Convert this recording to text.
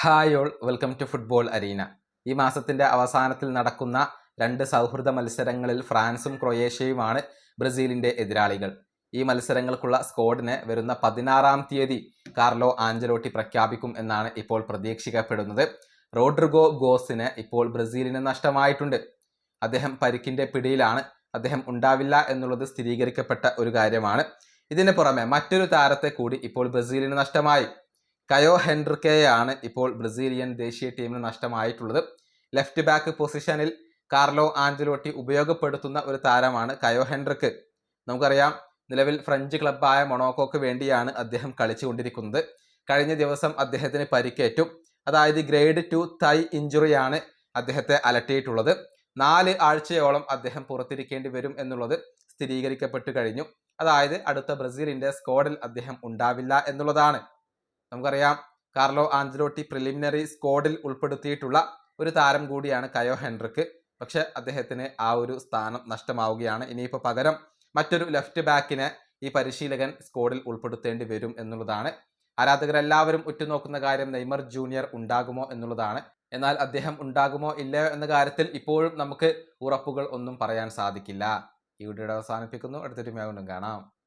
Hi all, welcome to football arena. ഈ മാസത്തിൻ്റെ അവസാനത്തിൽ നടക്കുന്ന 2 സൗഹൃദ മത്സരങ്ങളിൽ ഫ്രാൻസും ക്രൊയേഷ്യയുമാണ് ബ്രസീലിൻ്റെ എതിരാളികൾ. ഈ മത്സരങ്ങൾക്കുള്ള സ്ക്വാഡിനെ വരുന്ന 16-ാം തീയതി കാർലോ ആഞ്ചലോട്ടി പ്രഖ്യാപിക്കും എന്നാണ് ഇപ്പോൾ പ്രതീക്ഷിക്കപ്പെടുന്നത്. റോഡ്രിഗോ ഗോസിനെ ഇപ്പോൾ ബ്രസീലിന് നഷ്ടമായിട്ടുണ്ട്. അദ്ദേഹം പരിക്കിൻ്റെ പിടിയിലാണ്. അദ്ദേഹം ഉണ്ടാവില്ല എന്നുള്ളത് സ്ഥിരീകരിക്കപ്പെട്ട ഒരു കാര്യമാണ്. ഇതിന് പുറമെ മറ്റൊരു താരത്തെ കൂടി ഇപ്പോൾ ബ്രസീലിന് നഷ്ടമായി. കയോ ഹെൻറിക്കെയാണ് ഇപ്പോൾ ബ്രസീലിയൻ ദേശീയ ടീമിന് നഷ്ടമായിട്ടുള്ളത്. ലെഫ്റ്റ് ബാക്ക് പൊസിഷനിൽ കാർലോ ആഞ്ചലോട്ടി ഉപയോഗപ്പെടുത്തുന്ന ഒരു താരമാണ് കയോ ഹെൻറിക്ക്. നമുക്കറിയാം, നിലവിൽ ഫ്രഞ്ച് ക്ലബ്ബായ മൊണോക്കോക്ക് വേണ്ടിയാണ് അദ്ദേഹം കളിച്ചുകൊണ്ടിരിക്കുന്നത്. കഴിഞ്ഞ ദിവസം അദ്ദേഹത്തിന് പരിക്കേറ്റു. അതായത് ഗ്രേഡ് 2 തൈ ഇഞ്ചുറിയാണ് അദ്ദേഹത്തെ അലട്ടിയിട്ടുള്ളത്. 4 ആഴ്ചയോളം അദ്ദേഹം പുറത്തിരിക്കേണ്ടി വരും എന്നുള്ളത് സ്ഥിരീകരിക്കപ്പെട്ടു കഴിഞ്ഞു. അതായത് അടുത്ത ബ്രസീലിൻ്റെ സ്ക്വാഡിൽ അദ്ദേഹം ഉണ്ടാവില്ല എന്നുള്ളതാണ്. നമുക്കറിയാം, കാർലോ ആഞ്ചലോട്ടി പ്രിലിമിനറി സ്ക്വാഡിൽ ഉൾപ്പെടുത്തിയിട്ടുള്ള ഒരു താരം കൂടിയാണ് കയോ ഹെൻറിക്ക്. പക്ഷെ അദ്ദേഹത്തിന് ആ ഒരു സ്ഥാനം നഷ്ടമാവുകയാണ്. ഇനിയിപ്പോൾ പകരം മറ്റൊരു ലെഫ്റ്റ് ബാക്കിനെ ഈ പരിശീലകൻ സ്ക്വാഡിൽ ഉൾപ്പെടുത്തേണ്ടി വരും എന്നുള്ളതാണ്. ആരാധകരെല്ലാവരും ഉറ്റുനോക്കുന്ന കാര്യം നെയ്മർ ജൂനിയർ ഉണ്ടാകുമോ എന്നുള്ളതാണ്. എന്നാൽ അദ്ദേഹം ഉണ്ടാകുമോ ഇല്ലയോ എന്ന കാര്യത്തിൽ ഇപ്പോഴും നമുക്ക് ഉറപ്പുകൾ ഒന്നും പറയാൻ സാധിക്കില്ല. ഈ വീഡിയോയുടെ അവസാനിപ്പിക്കുന്നു. അടുത്തൊരു വീഡിയോയിൽ കാണാം.